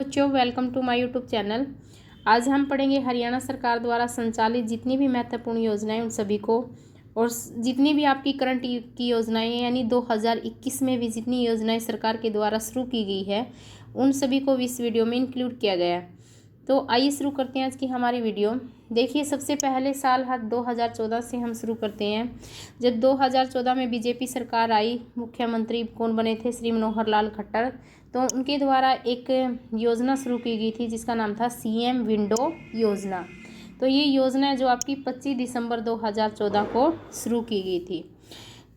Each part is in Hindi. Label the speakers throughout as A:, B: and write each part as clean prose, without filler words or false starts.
A: बच्चों, welcome to my YouTube channel. आज हम पढ़ेंगे हरियाणा सरकार द्वारा संचालित जितनी भी महत्वपूर्ण योजनाएं उन सभी को, और जितनी भी आपकी करंट की योजनाएं यानी 2021 में भी जितनी योजनाएं सरकार के द्वारा शुरू की गई है उन सभी को इस वीडियो में इंक्लूड किया गया है। तो आइए शुरू करते हैं आज की हमारी वीडियो। देखिए, सबसे पहले साल 2014 से हम शुरू करते हैं। जब 2014 में बीजेपी सरकार आई, मुख्यमंत्री कौन बने थे? श्री मनोहर लाल खट्टर। तो उनके द्वारा एक योजना शुरू की गई थी जिसका नाम था सीएम विंडो योजना। तो ये योजना है जो आपकी 25 दिसंबर 2014 को शुरू की गई थी।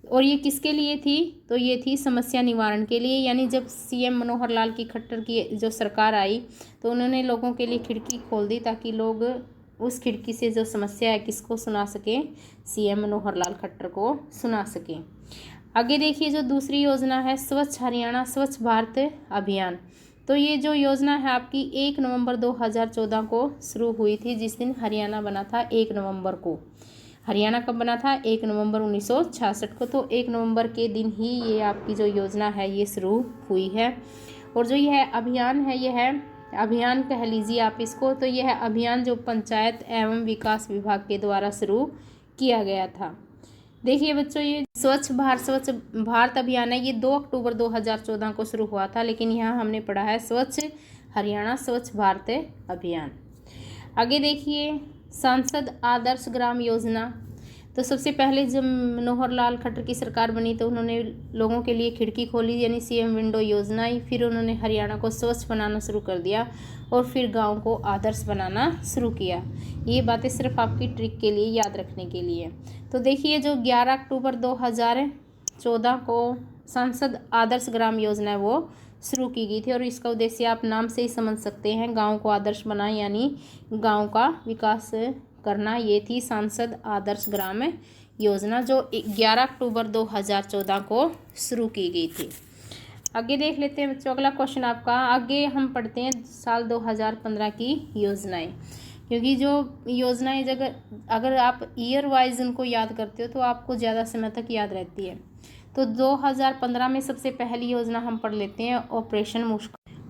A: और ये किसके लिए थी? तो ये थी समस्या निवारण के लिए। यानी जब सीएम मनोहर लाल की खट्टर की जो सरकार आई तो उन्होंने लोगों के लिए खिड़की खोल दी ताकि लोग उस खिड़की से जो समस्या है किसको सुना सकें? सीएम मनोहर लाल खट्टर को सुना सकें। आगे देखिए, जो दूसरी योजना है स्वच्छ हरियाणा स्वच्छ भारत अभियान। तो ये जो योजना है आपकी 1 नवंबर 2014 को शुरू हुई थी, जिस दिन हरियाणा बना था 1 नवंबर को। हरियाणा कब बना था? 1 नवंबर 1966 को। तो 1 नवंबर के दिन ही ये आपकी जो योजना है ये शुरू हुई है। और जो यह अभियान है, यह है अभियान कह लीजिए आप इसको। तो यह अभियान जो पंचायत एवं विकास विभाग के द्वारा शुरू किया गया था। देखिए बच्चों, ये स्वच्छ भारत अभियान है, ये 2 अक्टूबर 2014 को शुरू हुआ था, लेकिन यहाँ हमने पढ़ा है स्वच्छ हरियाणा स्वच्छ भारत अभियान। आगे देखिए, सांसद आदर्श ग्राम योजना। तो सबसे पहले जब मनोहर लाल खट्टर की सरकार बनी तो उन्होंने लोगों के लिए खिड़की खोली, यानी सीएम विंडो योजना आई। फिर उन्होंने हरियाणा को स्वच्छ बनाना शुरू कर दिया और फिर गांव को आदर्श बनाना शुरू किया। ये बातें सिर्फ आपकी ट्रिक के लिए, याद रखने के लिए। तो देखिए, जो 11 अक्टूबर 2014 को सांसद आदर्श ग्राम योजना है वो शुरू की गई थी। और इसका उद्देश्य आप नाम से ही समझ सकते हैं, गांव को आदर्श बनाए, यानी गांव का विकास करना। ये थी सांसद आदर्श ग्राम योजना जो 11 अक्टूबर 2014 को शुरू की गई थी। आगे देख लेते हैं बच्चों, अगला क्वेश्चन आपका। आगे हम पढ़ते हैं साल 2015 की योजनाएं, क्योंकि जो योजनाएं अगर आप ईयर वाइज उनको याद करते हो तो आपको ज़्यादा समय तक याद रहती है। तो 2015 में सबसे पहली योजना हम पढ़ लेते हैं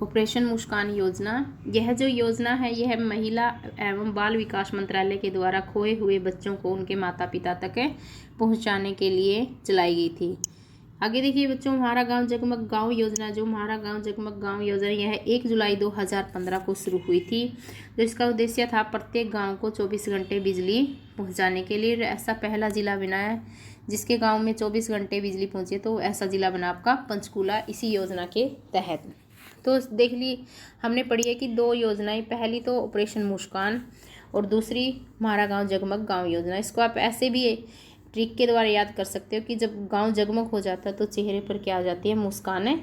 A: ऑपरेशन मुस्कान योजना। यह जो योजना है यह महिला एवं बाल विकास मंत्रालय के द्वारा खोए हुए बच्चों को उनके माता पिता तक पहुंचाने के लिए चलाई गई थी। आगे देखिए बच्चों, हमारा गांव जगमग गांव योजना। जो हमारा गांव जगमग गांव योजना यह 1 जुलाई 2015 को शुरू हुई थी। जो इसका उद्देश्य था प्रत्येक गांव को 24 घंटे बिजली पहुंचाने के लिए। ऐसा पहला जिला बना है जिसके गांव में 24 घंटे बिजली पहुंचे, तो ऐसा जिला बना आपका पंचकूला इसी योजना के तहत। तो देख ली हमने पढ़ी है कि 2 योजनाएं, पहली तो ऑपरेशन मुस्कान और दूसरी हमारा गांव जगमग गांव योजना। इसको आप ऐसे भी ट्रिक के द्वारा याद कर सकते हो कि जब गांव जगमग हो जाता है तो चेहरे पर क्या आ जाती है? मुस्कान है।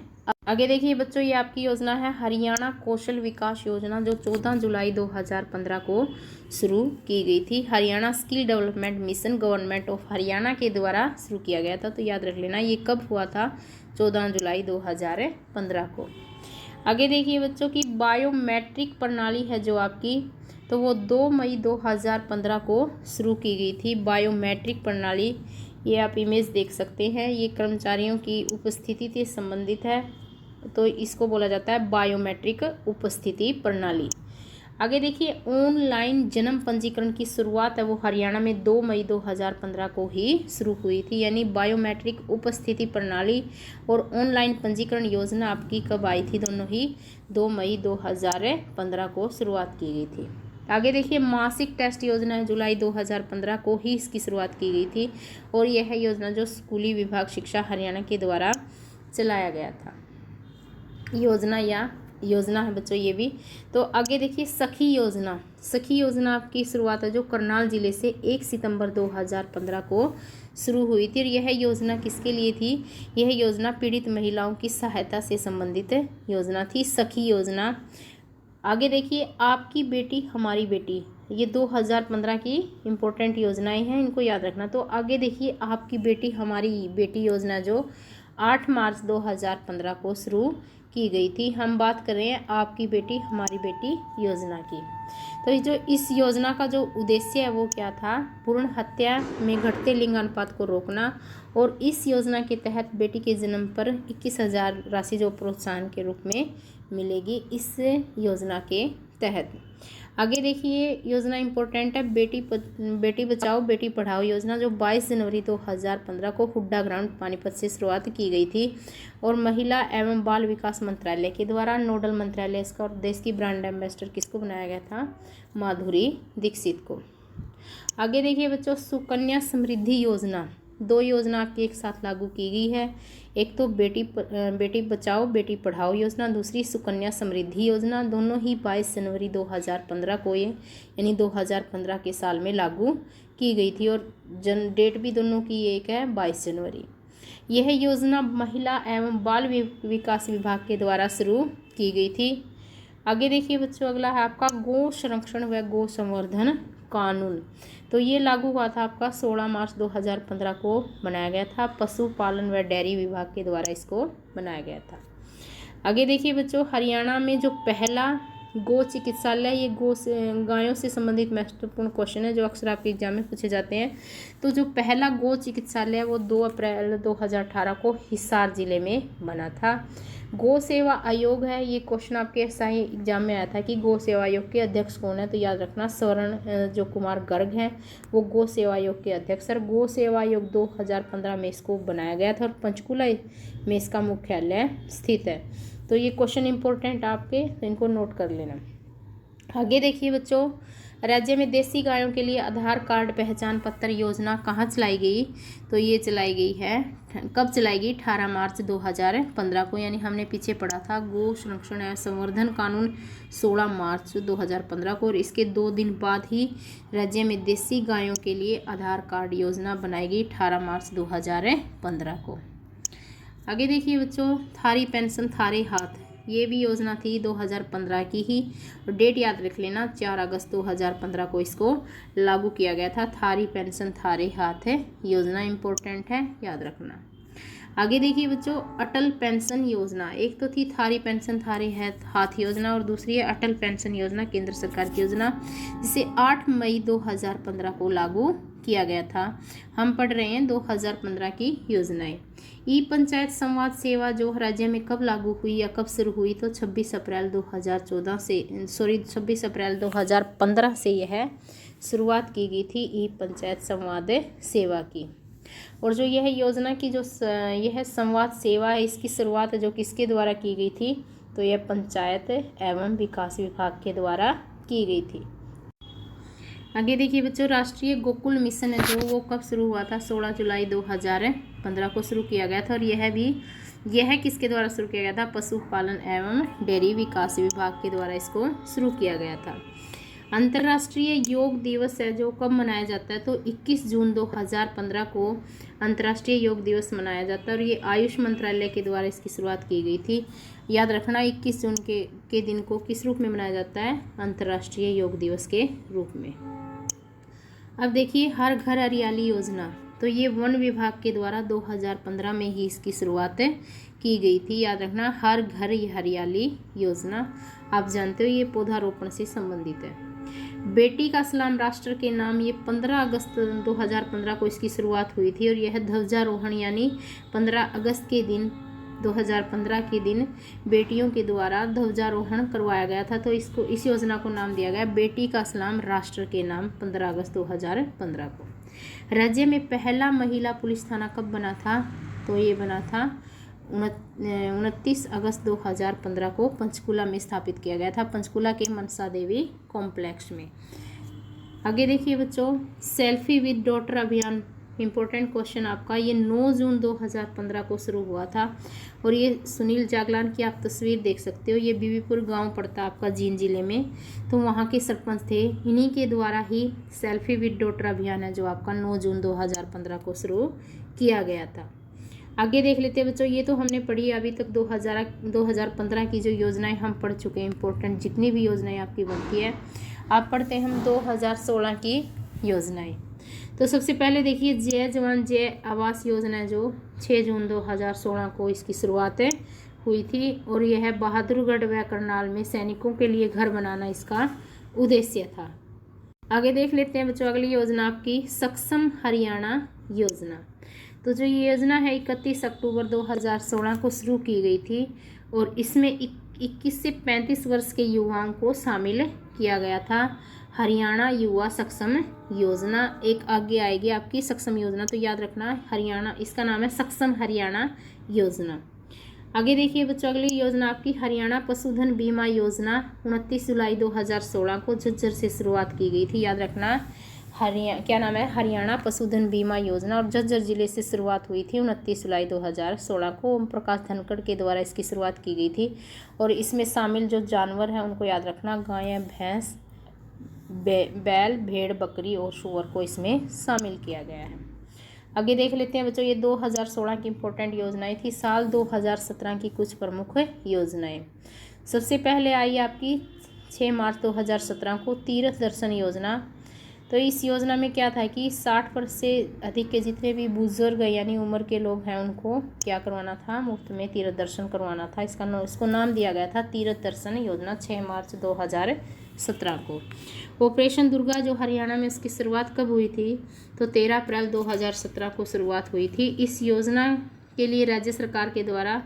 A: आगे देखिए बच्चों, ये आपकी योजना है हरियाणा कौशल विकास योजना, जो 14 जुलाई 2015 को शुरू की गई थी। Haryana skill development mission government of Haryana के द्वारा शुरू किया गया था। तो याद रख लेना, ये कब हुआ था? 14 जुलाई 2015 को। आगे देखिए बच्चों की बायोमेट्रिक प्रणाली है जो आपकी, तो वो 2 मई 2015 को शुरू की गई थी। बायोमेट्रिक प्रणाली, ये आप इमेज देख सकते हैं, ये कर्मचारियों की उपस्थिति से संबंधित है, तो इसको बोला जाता है बायोमेट्रिक उपस्थिति प्रणाली। आगे देखिए, ऑनलाइन जन्म पंजीकरण की शुरुआत है वो हरियाणा में 2 मई 2015 को ही शुरू हुई थी। यानी बायोमेट्रिक उपस्थिति प्रणाली और ऑनलाइन पंजीकरण योजना आपकी कब आई थी? दोनों ही 2 मई 2015 को शुरुआत की गई थी। आगे देखिए, मासिक टेस्ट योजना है, जुलाई 2015 को ही इसकी शुरुआत की गई थी। और यह योजना जो स्कूली विभाग शिक्षा हरियाणा के द्वारा चलाया गया था। योजना है बच्चों ये भी। तो आगे देखिए, सखी योजना आपकी शुरुआत है जो करनाल जिले से 1 सितंबर 2015 को शुरू हुई थी। और यह योजना किसके लिए थी? यह योजना पीड़ित महिलाओं की सहायता से संबंधित योजना थी, सखी योजना। आगे देखिए, आपकी बेटी हमारी बेटी, ये 2015 की इम्पोर्टेंट योजनाएं हैं, इनको याद रखना। तो आगे देखिए, आपकी बेटी हमारी बेटी योजना जो 8 मार्च 2015 को शुरू की गई थी। हम बात कर रहे हैं आपकी बेटी हमारी बेटी योजना की। तो जो इस योजना का जो उद्देश्य है वो क्या था? भ्रूण हत्या में घटते लिंग अनुपात को रोकना। और इस योजना के तहत बेटी के जन्म पर 21,000 राशि जो प्रोत्साहन के रूप में मिलेगी इस योजना के तहत। आगे देखिए योजना इम्पोर्टेंट है, बेटी बचाओ बेटी पढ़ाओ योजना, जो 22 जनवरी 2015 को हुड्डा ग्राउंड पानीपत से शुरुआत की गई थी और महिला एवं बाल विकास मंत्रालय के द्वारा नोडल मंत्रालय इसका, और देश की ब्रांड एम्बेसडर किसको बनाया गया था, माधुरी दीक्षित को। आगे देखिए बच्चों, सुकन्या समृद्धि योजना, 2 योजना आपकी एक साथ लागू की गई है। एक तो बेटी बचाओ बेटी पढ़ाओ योजना, दूसरी सुकन्या समृद्धि योजना। दोनों ही 22 जनवरी 2015 को यानी 2015 के साल में लागू की गई थी और डेट भी दोनों की एक है 22 जनवरी। यह योजना महिला एवं बाल विकास विभाग के द्वारा शुरू की गई थी। आगे देखिए बच्चों, अगला है आपका गो संरक्षण व गो संवर्धन कानून। तो ये लागू हुआ था आपका 16 मार्च 2015 को बनाया गया था। पशुपालन व डेयरी विभाग के द्वारा इसको बनाया गया था। आगे देखिए बच्चों, हरियाणा में जो पहला गो चिकित्सालय, ये गायों से संबंधित महत्वपूर्ण क्वेश्चन है जो अक्सर आपके एग्जाम में पूछे जाते हैं। तो जो पहला गो चिकित्सालय वो 2 अप्रैल 2018 को हिसार जिले में बना था। गो सेवा आयोग है, ये क्वेश्चन आपके SI एग्जाम में आया था कि गो सेवा आयोग के अध्यक्ष कौन है, तो याद रखना स्वर्ण जो कुमार गर्ग हैं वो गो सेवा आयोग के अध्यक्ष। सर गो सेवा आयोग 2015 में इसको बनाया गया था और पंचकुला में इसका मुख्यालय स्थित है। तो ये क्वेश्चन इंपॉर्टेंट आपके, तो इनको नोट कर लेना। आगे देखिए बच्चों, राज्य में देसी गायों के लिए आधार कार्ड पहचान पत्र योजना कहाँ चलाई गई, तो ये चलाई गई है, कब चलाई गई, 18 मार्च 2015 को, यानी हमने पीछे पढ़ा था गो संरक्षण एवं संवर्धन कानून 16 मार्च 2015 को, और इसके 2 दिन बाद ही राज्य में देसी गायों के लिए आधार कार्ड योजना बनाई गई 18 मार्च 2015 को। आगे देखिए बच्चों, थारी पेंशन थारे हाथ, ये भी योजना थी 2015 की ही, और डेट याद रख लेना 4 अगस्त 2015 को इसको लागू किया गया था। थारी पेंशन थारे हाथ है योजना, इम्पोर्टेंट है, याद रखना। आगे देखिए बच्चों, अटल पेंशन योजना, एक तो थी थारी पेंशन थारे हाथ योजना और दूसरी है अटल पेंशन योजना, केंद्र सरकार की योजना, जिसे 8 मई 2015 को लागू किया गया था। हम पढ़ रहे हैं 2015 की योजनाएं। ई पंचायत संवाद सेवा जो राज्य में कब लागू हुई या कब शुरू हुई, तो 26 अप्रैल 2015 से यह शुरुआत की गई थी ई पंचायत संवाद सेवा की। और जो यह योजना की जो यह संवाद सेवा है, इसकी शुरुआत जो किसके द्वारा की गई थी, तो यह पंचायत एवं विकास विभाग के द्वारा की गई थी। आगे देखिए बच्चों, राष्ट्रीय गोकुल मिशन है जो वो कब शुरू हुआ था, 16 जुलाई 2015 को शुरू किया गया था, और यह किसके द्वारा शुरू किया गया था, पशुपालन एवं डेयरी विकास विभाग के द्वारा इसको शुरू किया गया था। अंतर्राष्ट्रीय योग दिवस है जो कब मनाया जाता है, तो 21 जून 2015 को अंतर्राष्ट्रीय योग दिवस मनाया जाता है, और ये आयुष मंत्रालय के द्वारा इसकी शुरुआत की गई थी। याद रखना 21 जून के दिन को किस रूप में मनाया जाता है, अंतर्राष्ट्रीय योग दिवस के रूप में। अब देखिए हर घर हरियाली योजना, तो ये वन विभाग के द्वारा 2015 में ही इसकी शुरुआत की गई थी। याद रखना हर घर हरियाली योजना, आप जानते हो ये पौधारोपण से संबंधित है। बेटी का सलाम राष्ट्र के नाम, ये 15 अगस्त 2015 को इसकी शुरुआत हुई थी, और यह ध्वजारोहण यानी 15 अगस्त के दिन 2015 के दिन बेटियों के द्वारा ध्वजारोहण करवाया गया था। तो इस योजना को नाम दिया गया बेटी का सलाम राष्ट्र के नाम 15 अगस्त 2015 को। राज्य में पहला महिला पुलिस थाना कब बना था, तो ये बना था 29 अगस्त 2015 को पंचकुला में स्थापित किया गया था, पंचकुला के मनसा देवी कॉम्प्लेक्स में। आगे देखिए बच्चों, सेल्फी विद डॉटर अभियान, इम्पोर्टेंट क्वेश्चन आपका, ये 9 जून 2015 को शुरू हुआ था, और ये सुनील जागलान की आप तस्वीर देख सकते हो। ये बीबीपुर गांव पड़ता है आपका जींद जिले में, तो वहाँ के सरपंच थे, इन्हीं के द्वारा ही सेल्फी विद डॉटर अभियान है जो आपका 9 जून 2015 को शुरू किया गया था। आगे देख लेते हैं बच्चों, ये तो हमने पढ़ी अभी तक 2015 की जो योजनाएं हम पढ़ चुके हैं, इंपॉर्टेंट जितनी भी योजनाएं आपकी बनती है। आप पढ़ते हैं हम 2016 की योजनाएं। तो सबसे पहले देखिए जय जवान जय आवास योजना जो 6 जून 2016 को इसकी शुरुआत हुई थी, और यह बहादुरगढ़ व करनाल में सैनिकों के लिए घर बनाना इसका उद्देश्य था। आगे देख लेते हैं बच्चों, अगली योजना आपकी सक्षम हरियाणा योजना। तो जो ये योजना है 31 अक्टूबर 2016 को शुरू की गई थी, और इसमें 21 से 35 वर्ष के युवाओं को शामिल किया गया था। हरियाणा युवा सक्षम योजना, एक आगे आएगी आपकी सक्षम योजना, तो याद रखना हरियाणा, इसका नाम है सक्षम हरियाणा योजना। आगे देखिए बच्चों, अगली योजना आपकी हरियाणा पशुधन बीमा योजना 29 जुलाई 2016 को झज्जर से शुरुआत की गई थी। याद रखना क्या नाम है, हरियाणा पशुधन बीमा योजना, और झज्जर जिले से शुरुआत हुई थी 29 जुलाई 2016 को। ओम प्रकाश धनखड़ के द्वारा इसकी शुरुआत की गई थी। और इसमें शामिल जो जानवर हैं उनको याद रखना, गाय, भैंस, बैल, भेड़, बकरी और सूअर को इसमें शामिल किया गया है। आगे देख लेते हैं बच्चों, ये 2016 की इम्पोर्टेंट योजनाएं थी। साल 2017 की कुछ प्रमुख योजनाएं। सबसे पहले आई आपकी 6 मार्च 2017 को तीर्थ दर्शन योजना। तो इस योजना में क्या था कि 60 वर्ष से अधिक के जितने भी बुजुर्ग यानी उम्र के लोग हैं उनको क्या करवाना था, मुफ्त में तीर्थ दर्शन करवाना था। इसको नाम दिया गया था तीर्थ दर्शन योजना 6 मार्च 2017 को। ऑपरेशन दुर्गा जो हरियाणा में इसकी शुरुआत कब हुई थी, तो 13 अप्रैल 2017 को शुरुआत हुई थी। इस योजना के लिए राज्य सरकार के द्वारा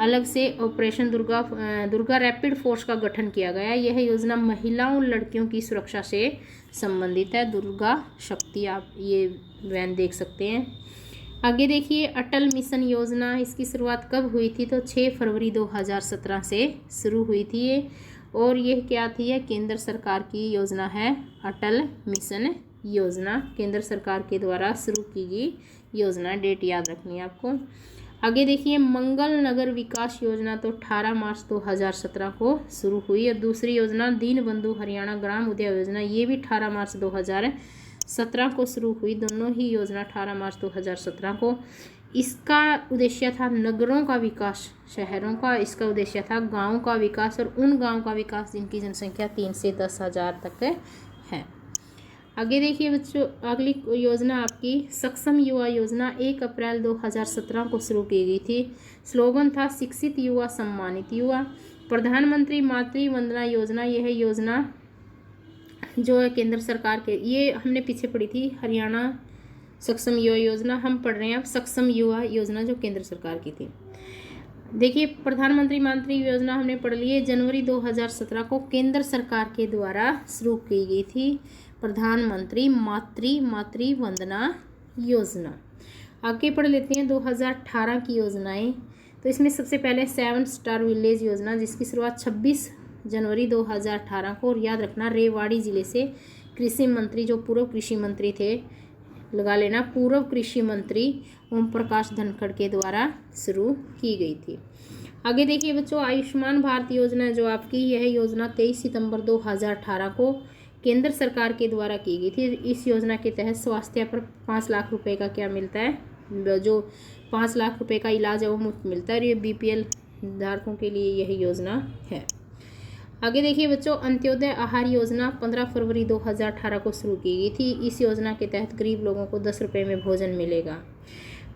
A: अलग से ऑपरेशन दुर्गा रैपिड फोर्स का गठन किया गया। यह योजना महिलाओं लड़कियों की सुरक्षा से संबंधित है। दुर्गा शक्ति, आप ये वैन देख सकते हैं। आगे देखिए अटल मिशन योजना, इसकी शुरुआत कब हुई थी, तो 6 फरवरी 2017 से शुरू हुई थी ये। और यह क्या थी, है केंद्र सरकार की योजना है। अटल मिशन योजना केंद्र सरकार के द्वारा शुरू की गई योजना, डेट याद रखनी है आपको। आगे देखिए मंगल नगर विकास योजना, तो 18 मार्च 2017 को शुरू हुई। और दूसरी योजना दीनबंधु हरियाणा ग्राम उद्यान योजना, ये भी 18 मार्च 2017 को शुरू हुई। दोनों ही योजना 18 मार्च 2017 को। इसका उद्देश्य था नगरों का विकास, शहरों का इसका उद्देश्य था गाँव का विकास, और उन गाँव का विकास जिनकी जनसंख्या 3 से 10 हज़ार तक है। आगे देखिए बच्चों, अगली योजना आपकी सक्षम युवा योजना 1 अप्रैल 2017 को शुरू की गई थी। स्लोगन था शिक्षित युवा सम्मानित युवा। प्रधानमंत्री मातृ वंदना योजना, यह योजना जो है केंद्र सरकार के, ये हमने पीछे पढ़ी थी हरियाणा सक्षम युवा योजना, हम पढ़ रहे हैं अब सक्षम युवा योजना जो केंद्र सरकार की थी। देखिए प्रधानमंत्री मातृ योजना हमने पढ़ ली है, जनवरी 2017 को केंद्र सरकार के द्वारा शुरू की गई थी प्रधानमंत्री मातृ वंदना योजना। आगे पढ़ लेते हैं 2018 की योजनाएं। तो इसमें सबसे पहले 7 स्टार विलेज योजना, जिसकी शुरुआत 26 जनवरी 2018 को, और याद रखना रेवाड़ी जिले से कृषि मंत्री जो पूर्व कृषि मंत्री थे, लगा लेना पूर्व कृषि मंत्री ओम प्रकाश धनखड़ के द्वारा शुरू की गई थी। आगे देखिए बच्चों आयुष्मान भारत योजना जो आपकी, यह योजना 23 सितंबर 2018 को केंद्र सरकार के द्वारा की गई थी। इस योजना के तहत स्वास्थ्य पर 5 लाख रुपए का क्या मिलता है, जो 5 लाख रुपए का इलाज है वो मुफ्त मिलता है, और ये BPL धारकों के लिए यही योजना है। आगे देखिए बच्चों अंत्योदय आहार योजना 15 फरवरी 2018 को शुरू की गई थी। इस योजना के तहत गरीब लोगों को 10 रुपये में भोजन मिलेगा।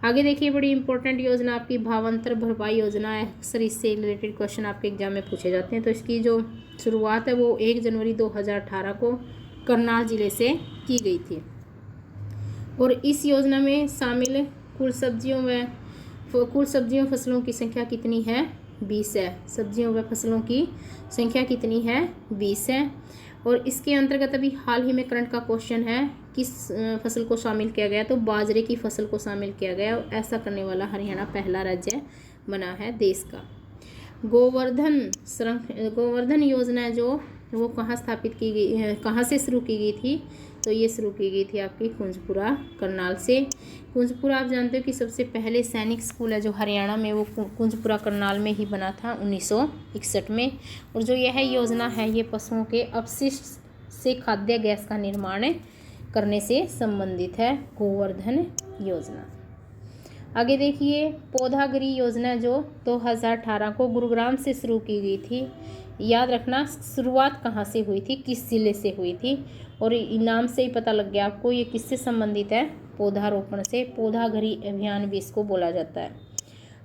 A: आगे देखिए बड़ी इंपॉर्टेंट योजना आपकी भावांतर भरपाई योजना है। अक्सर इससे रिलेटेड क्वेश्चन आपके एग्जाम में पूछे जाते हैं। तो इसकी जो शुरुआत है वो 1 जनवरी 2018 को करनाल जिले से की गई थी। और इस योजना में शामिल कुल सब्जियों फसलों की संख्या कितनी है, 20 है। सब्जियों व फसलों की संख्या कितनी है, 20 है। और इसके अंतर्गत अभी हाल ही में करंट का क्वेश्चन है, किस फसल को शामिल किया गया, तो बाजरे की फसल को शामिल किया गया। और ऐसा करने वाला हरियाणा पहला राज्य बना है देश का। गोवर्धन योजना जो वो कहाँ स्थापित की गई, कहाँ से शुरू की गई थी, तो ये शुरू की गई थी आपकी कुंजपुरा करनाल से। कुंजपुरा आप जानते हो कि सबसे पहले सैनिक स्कूल है जो हरियाणा में, वो कुंजपुरा करनाल में ही बना था 1961 में। और जो यह योजना है ये पशुओं के अपशिष्ट से खाद्य गैस का निर्माण करने से संबंधित है, गोवर्धन योजना। आगे देखिए पौधागिरी योजना जो 2018 को गुरुग्राम से शुरू की गई थी। याद रखना शुरुआत कहाँ से हुई थी, किस जिले से हुई थी, और नाम से ही पता लग गया आपको ये किससे संबंधित है, पौधारोपण से। पौधागिरी अभियान भी इसको बोला जाता है।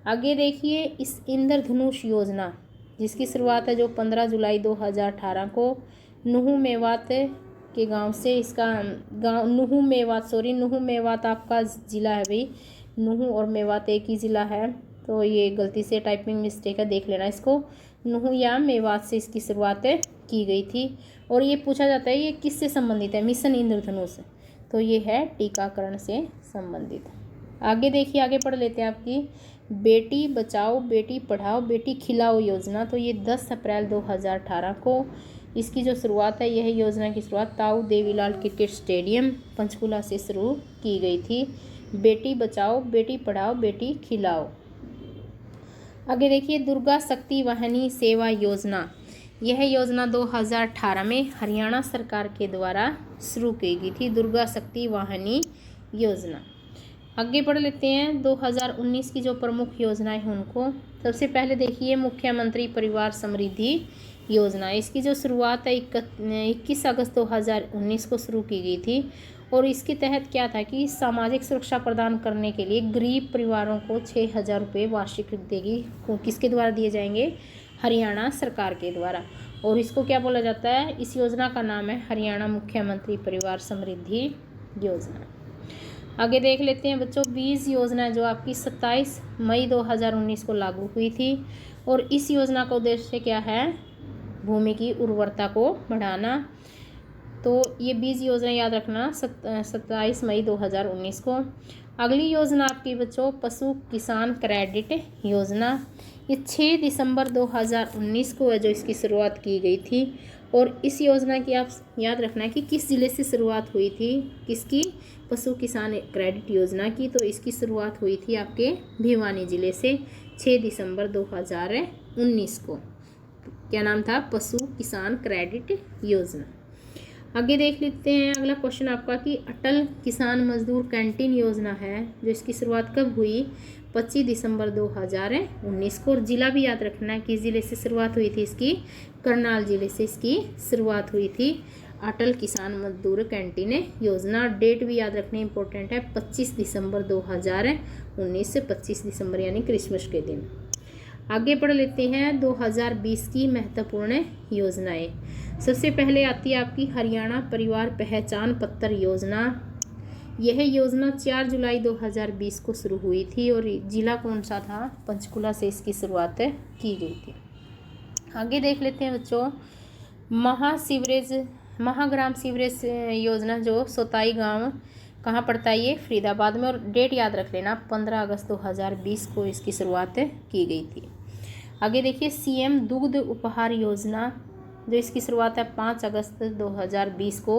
A: आगे देखिए इस इंद्रधनुष योजना जिसकी शुरुआत है जो 15 जुलाई 2018 को नुहू मेवात के गांव से, इसका गांव नुहू मेवात आपका ज़िला है भाई, नुहू और मेवात एक ही ज़िला है, तो ये गलती से टाइपिंग मिस्टेक है, देख लेना इसको। नूह या मेवात से इसकी शुरुआत की गई थी। और ये पूछा जाता है ये किससे संबंधित है, मिशन इंद्रधनुष, तो ये है टीकाकरण से संबंधित। आगे देखिए, आगे पढ़ लेते हैं आपकी बेटी बचाओ बेटी पढ़ाओ बेटी खिलाओ योजना। तो ये 10 अप्रैल 2018 को इसकी जो शुरुआत है, यह योजना की शुरुआत ताऊ देवीलाल क्रिकेट स्टेडियम पंचकुला से शुरू की गई थी। बेटी बचाओ बेटी पढ़ाओ बेटी खिलाओ। आगे देखिए, दुर्गा शक्ति वाहिनी सेवा योजना। यह योजना 2018 में हरियाणा सरकार के द्वारा शुरू की गई थी, दुर्गा शक्ति वाहिनी योजना। आगे बढ़ लेते हैं 2019 की जो प्रमुख योजनाएं हैं उनको। सबसे पहले देखिए मुख्यमंत्री परिवार समृद्धि योजना। इसकी जो शुरुआत है 21 अगस्त 2019 को शुरू की गई थी। और इसके तहत क्या था कि सामाजिक सुरक्षा प्रदान करने के लिए गरीब परिवारों को 6,000 रुपये वार्षिक देगी। किसके द्वारा दिए जाएंगे, हरियाणा सरकार के द्वारा। और इसको क्या बोला जाता है, इस योजना का नाम है हरियाणा मुख्यमंत्री परिवार समृद्धि योजना। आगे देख लेते हैं बच्चों, बीज योजना जो आपकी 27 मई 2019 को लागू हुई थी। और इस योजना का उद्देश्य क्या है, भूमि की उर्वरता को बढ़ाना। तो ये बीज योजना याद रखना 27 मई 2019 को। अगली योजना आपकी बच्चों पशु किसान क्रेडिट योजना। ये 6 दिसंबर 2019 को है जो इसकी शुरुआत की गई थी। और इस योजना की आप याद रखना कि किस ज़िले से शुरुआत हुई थी, किसकी, पशु किसान क्रेडिट योजना की। तो इसकी शुरुआत हुई थी आपके भिवानी ज़िले से 6 दिसंबर 2019 को। क्या नाम था, पशु किसान क्रेडिट योजना। आगे देख लेते हैं अगला क्वेश्चन आपका कि अटल किसान मजदूर कैंटीन योजना है जो इसकी शुरुआत कब हुई, 25 दिसंबर 2019 को। और ज़िला भी याद रखना है, किस ज़िले से शुरुआत हुई थी इसकी, करनाल ज़िले से इसकी शुरुआत हुई थी अटल किसान मजदूर कैंटीन योजना। डेट भी याद रखनी इंपॉर्टेंट है, 25 दिसंबर 2019 से 25 दिसंबर यानी क्रिसमस के दिन। आगे पढ़ लेते हैं 2020 की महत्वपूर्ण योजनाएं। सबसे पहले आती है आपकी हरियाणा परिवार पहचान पत्र योजना। यह योजना 4 जुलाई 2020 को शुरू हुई थी। और जिला कौन सा था, पंचकुला से इसकी शुरुआत की गई थी। आगे देख लेते हैं बच्चों महाग्राम सीवरेज योजना जो सोताई गांव कहाँ पड़ता है, ये फरीदाबाद में। और डेट याद रख लेना 15 अगस्त 2020 को इसकी शुरुआत की गई थी। आगे देखिए सीएम दुग्ध उपहार योजना जो इसकी शुरुआत है 5 अगस्त 2020 को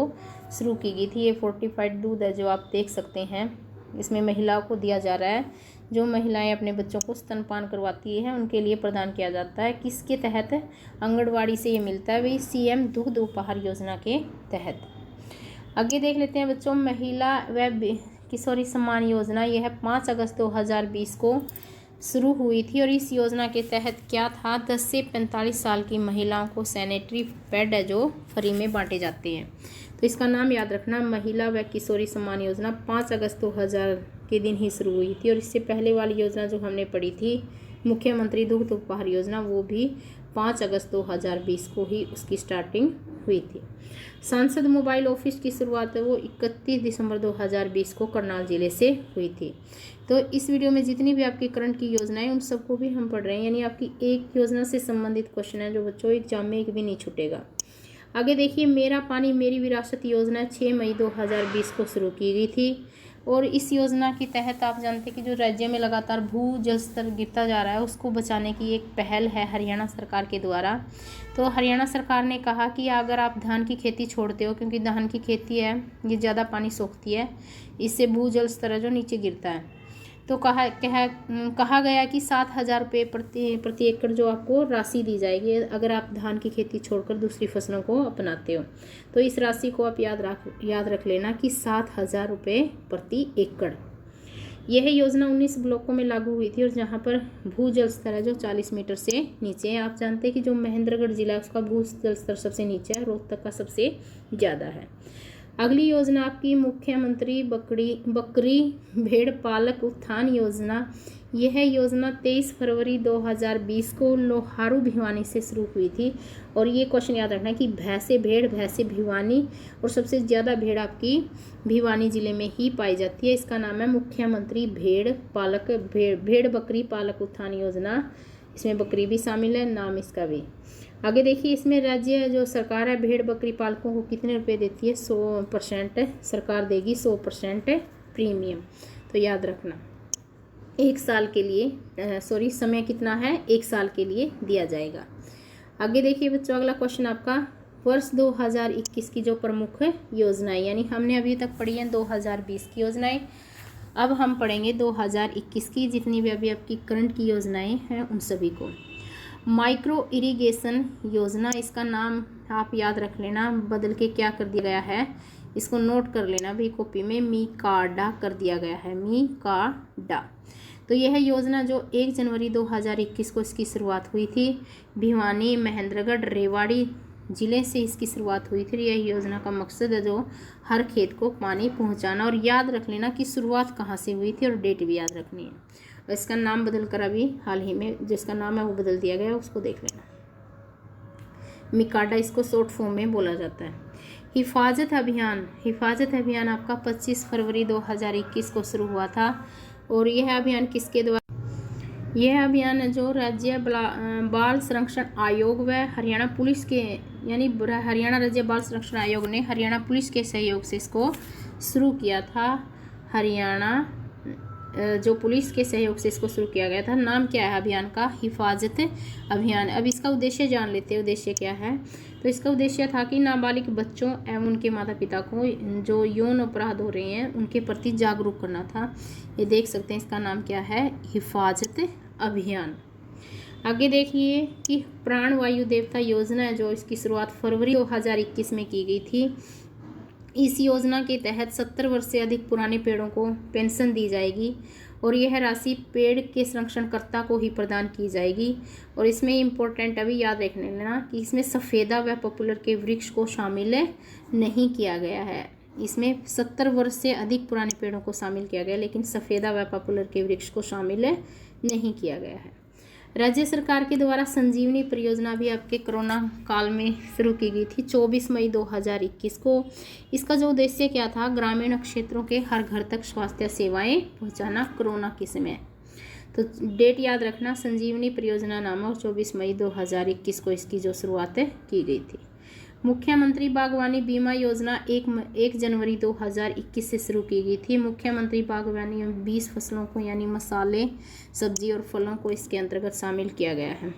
A: शुरू की गई थी। ये फोर्टिफाइड दूध है जो आप देख सकते हैं, इसमें महिलाओं को दिया जा रहा है। जो महिलाएं अपने बच्चों को स्तनपान करवाती हैं उनके लिए प्रदान किया जाता है। किसके तहत, आंगनवाड़ी से ये मिलता है, वही सीएम दुग्ध उपहार योजना के तहत। आगे देख लेते हैं बच्चों महिला व किशोरी सम्मान योजना। यह है 5 अगस्त 2020 को शुरू हुई थी। और इस योजना के तहत क्या था, 10 से 45 साल की महिलाओं को सैनिटरी पैड है जो फ्री में बांटे जाते हैं। तो इसका नाम याद रखना, महिला व किशोरी सम्मान योजना 5 अगस्त 2000 के दिन ही शुरू हुई थी। और इससे पहले वाली योजना जो हमने पढ़ी थी मुख्यमंत्री दुग्ध उपहार योजना, वो भी 5 अगस्त 2020 को ही उसकी स्टार्टिंग हुई थी। सांसद मोबाइल ऑफिस की शुरुआत है वो 31 दिसंबर 2020 को करनाल जिले से हुई थी। तो इस वीडियो में जितनी भी आपकी करंट की योजनाएं उन सबको भी हम पढ़ रहे हैं, यानी आपकी एक योजना से संबंधित क्वेश्चन है जो बच्चों एग्जाम में एक भी नहीं छूटेगा। आगे देखिए मेरा पानी मेरी विरासत योजना 6 मई 2020 को शुरू की गई थी। और इस योजना के तहत आप जानते हैं कि जो राज्य में लगातार भू जल स्तर गिरता जा रहा है उसको बचाने की एक पहल है हरियाणा सरकार के द्वारा। तो हरियाणा सरकार ने कहा कि अगर आप धान की खेती छोड़ते हो, क्योंकि धान की खेती है ये ज़्यादा पानी सोखती है, इससे भू जल स्तर है जो नीचे गिरता है, तो कहा गया कि 7,000 रुपये प्रति एकड़ जो आपको राशि दी जाएगी अगर आप धान की खेती छोड़कर दूसरी फसलों को अपनाते हो। तो इस राशि को आप याद रख लेना कि 7,000 रुपये प्रति एकड़। यह योजना 19 ब्लॉकों में लागू हुई थी और जहां पर भू जल स्तर है जो 40 मीटर से नीचे है। आप जानते हैं कि जो महेंद्रगढ़ जिला है उसका भू जल स्तर सबसे नीचे है, रोहतक का सबसे ज़्यादा है। अगली योजना आपकी मुख्यमंत्री बकरी भेड़ पालक उत्थान योजना। यह योजना 23 फरवरी 2020 को लोहारू भिवानी से शुरू हुई थी। और ये क्वेश्चन याद रखना कि भैंसे भिवानी, और सबसे ज़्यादा भेड़ आपकी भिवानी ज़िले में ही पाई जाती है। इसका नाम है मुख्यमंत्री भेड़ बकरी पालक उत्थान योजना। इसमें बकरी भी शामिल है, नाम इसका भी। आगे देखिए, इसमें राज्य जो सरकार है भेड़ बकरी पालकों को कितने रुपए देती है? 100% सरकार देगी, 100% प्रीमियम। तो याद रखना, एक साल के लिए समय कितना है? 1 साल के लिए दिया जाएगा। आगे देखिए बच्चों, अगला क्वेश्चन आपका वर्ष 2021 की जो प्रमुख योजनाएं, यानी हमने अभी तक पढ़ी है 2020 की योजनाएं, अब हम पढ़ेंगे 2021 की, जितनी भी अभी आपकी करंट की योजनाएं हैं उन सभी को। माइक्रो इरिगेशन योजना, इसका नाम आप याद रख लेना, बदल के क्या कर दिया गया है, इसको नोट कर लेना भी कॉपी में, मीकाडा कर दिया गया है, मीकाडा। तो यह योजना जो 1 जनवरी 2021 को इसकी शुरुआत हुई थी, भिवानी, महेंद्रगढ़, रेवाड़ी जिले से इसकी शुरुआत हुई थी। यह योजना का मकसद है जो हर खेत को पानी पहुंचाना, और याद रख लेना कि शुरुआत कहाँ से हुई थी और डेट भी याद रखनी है। और इसका नाम बदल कर अभी हाल ही में जिसका नाम है वो बदल दिया गया, उसको देख लेना। मिकाडा इसको शॉर्ट फॉर्म में बोला जाता है। हिफाजत अभियान आपका 25 फरवरी 2021 को शुरू हुआ था, और यह अभियान किसके द्वारा? यह अभियान है जो राज्य बाल संरक्षण आयोग व हरियाणा पुलिस के, यानी हरियाणा राज्य बाल संरक्षण आयोग ने हरियाणा पुलिस के सहयोग से इसको शुरू किया था। हरियाणा जो पुलिस के सहयोग से इसको शुरू किया गया था। नाम क्या है अभियान का? हिफाजत अभियान। अब इसका उद्देश्य जान लेते हैं, उद्देश्य क्या है। तो इसका उद्देश्य था कि नाबालिग बच्चों एवं उनके माता पिता को जो यौन अपराध हो रहे हैं उनके प्रति जागरूक करना था। ये देख सकते हैं, इसका नाम क्या है? हिफाजत अभियान। आगे देखिए कि प्राण वायु देवता योजना है जो इसकी शुरुआत फरवरी 2021 में की गई थी। इस योजना के तहत 70 वर्ष से अधिक पुराने पेड़ों को पेंशन दी जाएगी, और यह राशि पेड़ के संरक्षणकर्ता को ही प्रदान की जाएगी। और इसमें इम्पोर्टेंट अभी याद रखने लेना कि इसमें सफ़ेदा व पॉपुलर के वृक्ष को शामिल नहीं किया गया है। इसमें 70 वर्ष से अधिक पुराने पेड़ों को शामिल किया गया, लेकिन सफ़ेदा व पॉपुलर के वृक्ष को शामिल नहीं किया गया है। राज्य सरकार के द्वारा संजीवनी परियोजना भी आपके कोरोना काल में शुरू की गई थी 24 मई 2021 को। इसका जो उद्देश्य क्या था? ग्रामीण क्षेत्रों के हर घर तक स्वास्थ्य सेवाएं पहुंचाना कोरोना के समय। तो डेट याद रखना, संजीवनी परियोजना नाम, और 24 मई 2021 को इसकी जो शुरुआत की गई थी। मुख्यमंत्री बागवानी बीमा योजना 1 जनवरी 2021 से शुरू की गई थी। मुख्यमंत्री बागवानी में 20 फसलों को, यानी मसाले, सब्जी और फलों को इसके अंतर्गत शामिल किया गया है।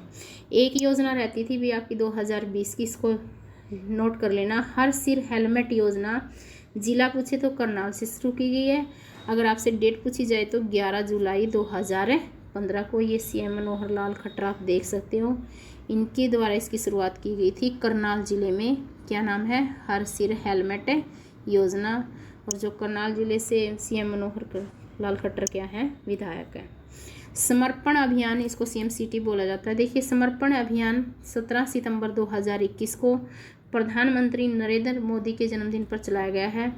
A: एक योजना रहती थी भी आपकी 2020 की, इसको नोट कर लेना, हर सिर हेलमेट योजना। जिला पूछे तो करनाल से शुरू की गई है। अगर आपसे डेट पूछी जाए तो 11 जुलाई 2015 को। ये CM मनोहर लाल खट्टर आप देख सकते हो, इनके द्वारा इसकी शुरुआत की गई थी करनाल जिले में। क्या नाम है? हर सिर हेलमेट योजना। और जो करनाल जिले से CM मनोहर लाल खट्टर क्या है? विधायक है। समर्पण अभियान, इसको CM सिटी बोला जाता है। देखिए, समर्पण अभियान 17 सितंबर 2021 को प्रधानमंत्री नरेंद्र मोदी के जन्मदिन पर चलाया गया है।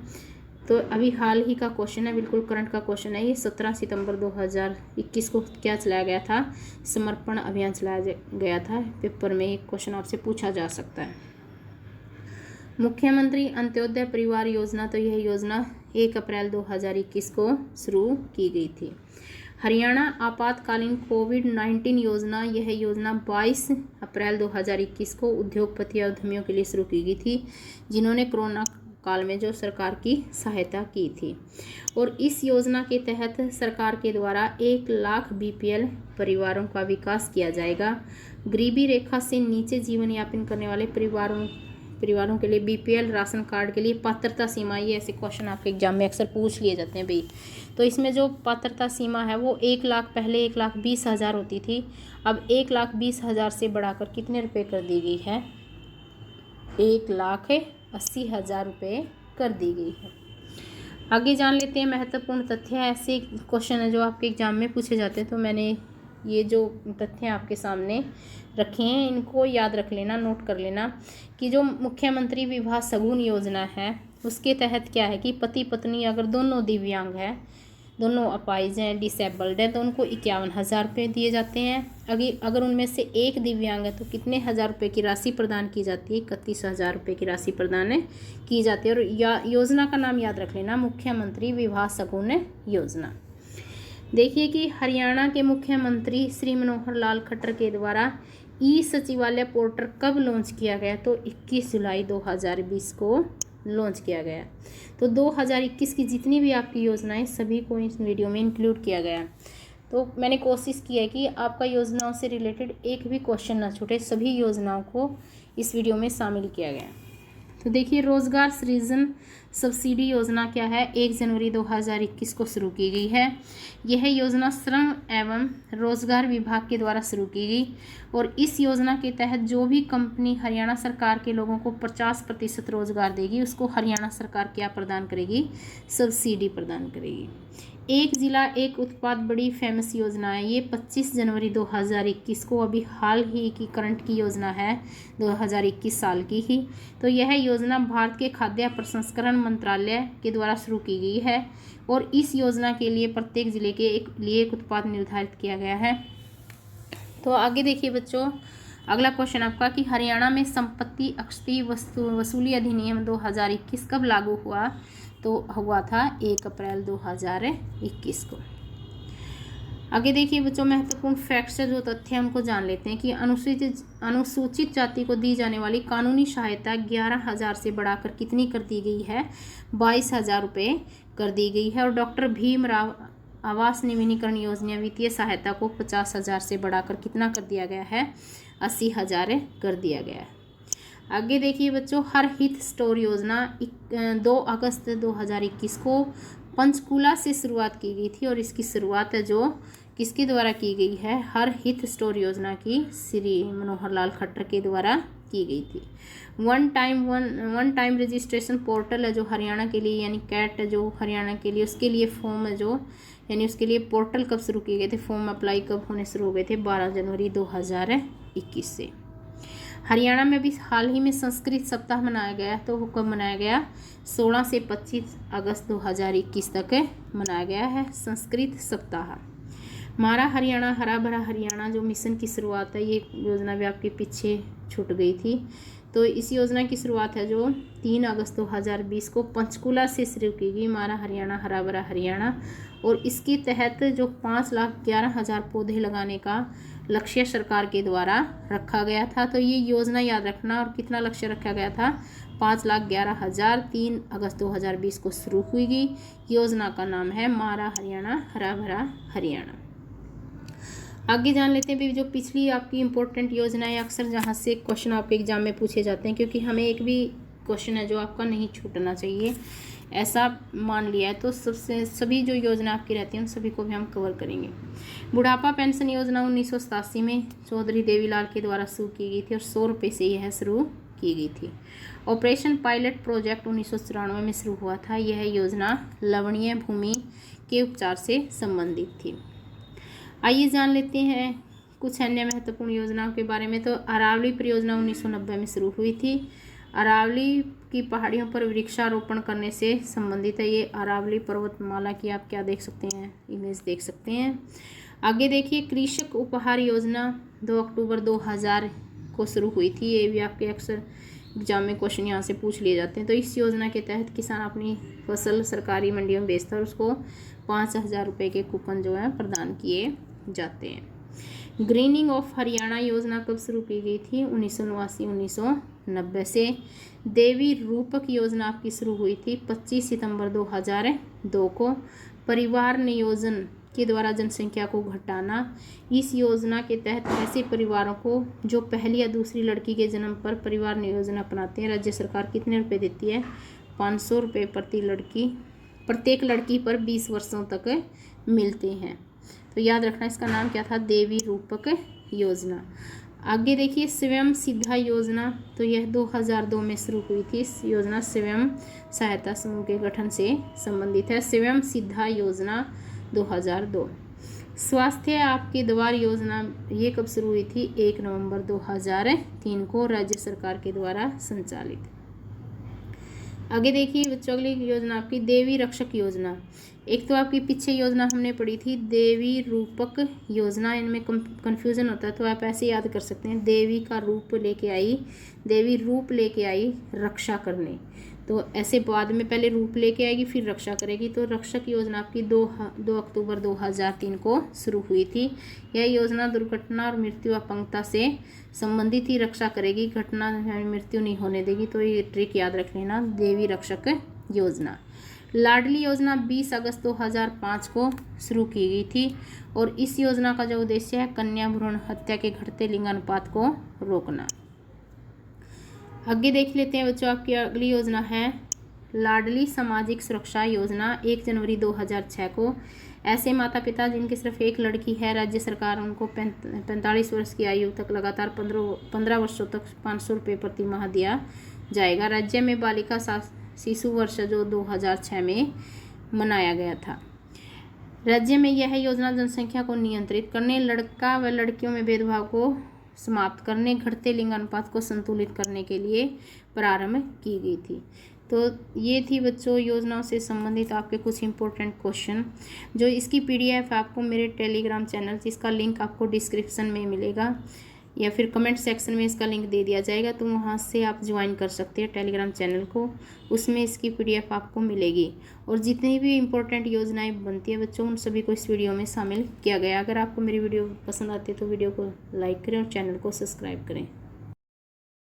A: तो अभी हाल ही का क्वेश्चन है, बिल्कुल करंट का क्वेश्चन है ये। 17 सितंबर 2021 को क्या चलाया गया था? समर्पण अभियान चलाया गया था। पेपर में एक क्वेश्चन आपसे पूछा जा सकता है। मुख्यमंत्री अंत्योदय परिवार योजना, तो यह योजना 1 अप्रैल 2021 को शुरू की गई थी। हरियाणा आपातकालीन कोविड-19 योजना, यह योजना 22 अप्रैल 2021 को उद्योगपति और उद्यमियों के लिए शुरू की गई थी, जिन्होंने कोरोना काल में जो सरकार की सहायता की थी। और इस योजना के तहत सरकार के द्वारा 1 लाख BPL परिवारों का विकास किया जाएगा। गरीबी रेखा से नीचे जीवन यापन करने वाले परिवारों के लिए BPL राशन कार्ड के लिए पात्रता सीमा, ये ऐसे क्वेश्चन आपके एग्जाम में अक्सर पूछ लिए जाते हैं भाई। तो इसमें जो पात्रता सीमा है वो 1 लाख, पहले 1,20,000 होती थी, अब 1,20,000 से बढ़ाकर कितने रुपए कर दी गई है? 1,80,000 रुपये कर दी गई है। आगे जान लेते हैं महत्वपूर्ण तथ्य। ऐसे क्वेश्चन है जो आपके एग्जाम में पूछे जाते हैं, तो मैंने ये जो तथ्य आपके सामने रखे हैं इनको याद रख लेना, नोट कर लेना कि जो मुख्यमंत्री विवाह शगुन योजना है उसके तहत क्या है कि पति पत्नी अगर दोनों दिव्यांग है, दोनों अपाहिज हैं, डिसेबल्ड है, तो उनको 51,000 रुपये दिए जाते हैं। अगर उनमें से एक दिव्यांग है तो कितने हज़ार रुपये की राशि प्रदान की जाती है? 31,000 रुपये की राशि प्रदान की जाती है। और योजना का नाम याद रख लेना, मुख्यमंत्री विवाह शगुन योजना। देखिए कि हरियाणा के मुख्यमंत्री श्री मनोहर लाल खट्टर के द्वारा ई सचिवालय पोर्टल कब लॉन्च किया गया, तो 21 जुलाई 2020 को लॉन्च किया गया। तो 2021 की जितनी भी आपकी योजनाएं सभी को इस वीडियो में इंक्लूड किया गया। तो मैंने कोशिश की है कि आपका योजनाओं से रिलेटेड एक भी क्वेश्चन ना छूटे, सभी योजनाओं को इस वीडियो में शामिल किया गया। तो देखिए, रोजगार सृजन सब्सिडी योजना क्या है, 1 जनवरी 2021 को शुरू की गई है। यह योजना श्रम एवं रोजगार विभाग के द्वारा शुरू की गई और इस योजना के तहत जो भी कंपनी हरियाणा सरकार के लोगों को 50% रोजगार देगी उसको हरियाणा सरकार क्या प्रदान करेगी, सब्सिडी प्रदान करेगी। एक जिला एक उत्पाद बड़ी फेमस योजना है, ये 25 जनवरी 2021 को अभी हाल ही की करंट की योजना है, 2021 साल की ही। तो यह योजना भारत के खाद्य प्रसंस्करण मंत्रालय के द्वारा शुरू की गई है और इस योजना के लिए प्रत्येक जिले के लिए एक उत्पाद निर्धारित किया गया है। तो आगे देखिए बच्चों, अगला क्वेश्चन आपका कि हरियाणा में संपत्ति अक्षती वसूली अधिनियम 2021 कब लागू हुआ, तो हुआ था 1 अप्रैल 2021 को। आगे देखिए बच्चों, महत्वपूर्ण फैक्ट्स से जो तथ्य हमको जान लेते हैं कि अनुसूचित जाति को दी जाने वाली कानूनी सहायता 11,000 से बढ़ाकर कितनी कर दी गई है, 22,000 रुपये कर दी गई है। और डॉक्टर भीमराव आवास नवीनीकरण योजना वित्तीय सहायता को 50,000 से बढ़ाकर कितना कर दिया गया है, 80,000 कर दिया गया है। आगे देखिए बच्चों, हर हित स्टोर योजना 2 अगस्त 2021 को पंचकूला से शुरुआत की गई थी और इसकी शुरुआत है जो किसके द्वारा की गई है, हर हित स्टोर योजना की श्री मनोहर लाल खट्टर के द्वारा की गई थी। वन टाइम रजिस्ट्रेशन पोर्टल है जो हरियाणा के लिए, यानी कैट जो हरियाणा के लिए, उसके लिए फॉर्म है जो, यानी उसके लिए पोर्टल कब शुरू किए गए थे, फॉर्म अप्लाई कब होने शुरू हो गए थे, 12 जनवरी 2021 से। हरियाणा में भी हाल ही में संस्कृत सप्ताह मनाया गया, तो वो कब मनाया गया, 16 से 25 अगस्त 2021 तक मनाया गया है संस्कृत सप्ताह। हमारा हरियाणा हरा भरा हरियाणा जो मिशन की शुरुआत है, ये योजना भी आपके पीछे छूट गई थी। तो इस योजना की शुरुआत है जो 3 अगस्त 2020 को पंचकूला से शुरू की गई, हमारा हरियाणा हरा भरा हरियाणा। और इसके तहत जो 5,11,000 पौधे लगाने का लक्ष्य सरकार के द्वारा रखा गया था। तो ये योजना याद रखना, और कितना लक्ष्य रखा गया था, 5,11,000। 3 अगस्त 2020 को शुरू हुई गई। योजना का नाम है हमारा हरियाणा हरा भरा हरियाणा। आगे जान लेते हैं भी जो पिछली आपकी इम्पोर्टेंट योजनाएं, अक्सर जहाँ से क्वेश्चन आपके एग्जाम में पूछे जाते हैं, क्योंकि हमें एक भी क्वेश्चन है जो आपका नहीं छूटना चाहिए, ऐसा मान लिया है। तो सभी जो योजना आपकी रहती हैं उन सभी को भी हम कवर करेंगे। बुढ़ापा पेंशन योजना 1987 में चौधरी देवीलाल के द्वारा शुरू की गई थी और 100 रुपये से यह शुरू की गई थी। ऑपरेशन पायलट प्रोजेक्ट 1994 में शुरू हुआ था। यह योजना लवणीय भूमि के उपचार से संबंधित थी। आइए जान लेते हैं कुछ अन्य महत्वपूर्ण योजनाओं के बारे में। तो अरावली परियोजना 1990 में शुरू हुई थी। अरावली की पहाड़ियों पर वृक्षारोपण करने से संबंधित है। ये अरावली पर्वतमाला की आप क्या देख सकते हैं, इमेज देख सकते हैं। आगे देखिए, कृषक उपहार योजना 2 अक्टूबर 2000 को शुरू हुई थी। ये भी आपके अक्सर एग्जाम में क्वेश्चन यहाँ से पूछ लिए जाते हैं। तो इस योजना के तहत किसान अपनी फसल सरकारी मंडियों में बेचता है और उसको 5,000 रुपये के कूपन जो है प्रदान किए जाते हैं। ग्रीनिंग ऑफ हरियाणा योजना कब शुरू की गई थी, 1989-1990 से। देवी रूपक योजना आपकी शुरू हुई थी 25 सितंबर 2002 को। परिवार नियोजन के द्वारा जनसंख्या को घटाना। इस योजना के तहत ऐसे परिवारों को जो पहली या दूसरी लड़की के जन्म पर परिवार नियोजन अपनाते हैं, राज्य सरकार कितने रुपए देती है, 500 रुपये प्रत्येक लड़की पर 20 वर्षों तक मिलते हैं। तो याद रखना, इसका नाम क्या था, देवी रूपक योजना। आगे देखिए, स्वयं सिद्धा योजना, तो यह 2002 में शुरू हुई थी। इस योजना स्वयं सहायता समूह के गठन से संबंधित है। स्वयं सिद्धा योजना 2002। स्वास्थ्य आपकी द्वार योजना, ये कब शुरू हुई थी, 1 नवंबर 2003 को, राज्य सरकार के द्वारा संचालित। आगे देखिए बच्चों, अगली योजना आपकी देवी रक्षक योजना। एक तो आपकी पीछे योजना हमने पढ़ी थी देवी रूपक योजना, इनमें कन्फ्यूज़न होता है तो आप ऐसे याद कर सकते हैं, देवी का रूप लेके आई, देवी रूप लेके आई रक्षा करने, तो ऐसे बाद में पहले रूप लेके आएगी फिर रक्षा करेगी। तो रक्षक योजना आपकी 2 अक्टूबर 2003 को शुरू हुई थी। यह योजना दुर्घटना और मृत्यु अपंगता से संबंधित ही रक्षा करेगी, घटना मृत्यु नहीं होने देगी। तो ये ट्रिक याद रख लेना, देवी रक्षक योजना। लाडली योजना 20 अगस्त 2005 को शुरू की गई थी और इस योजना का जो उद्देश्य है कन्या भ्रूण हत्या के घटते लिंगानुपात को रोकना। आगे देख लेते हैं बच्चों, आपकी अगली योजना है लाडली सामाजिक सुरक्षा योजना। 1 जनवरी 2006 को ऐसे माता पिता जिनकी सिर्फ एक लड़की है, राज्य सरकार उनको 45 वर्ष की आयु तक लगातार 15 वर्षों तक 500 रुपये प्रति माह दिया जाएगा। राज्य में बालिका शिशु वर्ष जो 2006 में मनाया गया था। राज्य में यह योजना जनसंख्या को नियंत्रित करने, लड़का व लड़कियों में भेदभाव को समाप्त करने, घटते लिंगानुपात को संतुलित करने के लिए प्रारंभ की गई थी। तो ये थी बच्चों योजनाओं से संबंधित आपके कुछ इंपॉर्टेंट क्वेश्चन। जो इसकी पीडीएफ आपको मेरे टेलीग्राम चैनल, जिसका लिंक आपको डिस्क्रिप्शन में मिलेगा या फिर कमेंट सेक्शन में इसका लिंक दे दिया जाएगा, तो वहाँ से आप ज्वाइन कर सकते हैं टेलीग्राम चैनल को, उसमें इसकी पीडीएफ आपको मिलेगी। और जितनी भी इम्पोर्टेंट योजनाएं बनती है बच्चों, उन सभी को इस वीडियो में शामिल किया गया। अगर आपको मेरी वीडियो पसंद आती है तो वीडियो को लाइक करें और चैनल को सब्सक्राइब करें।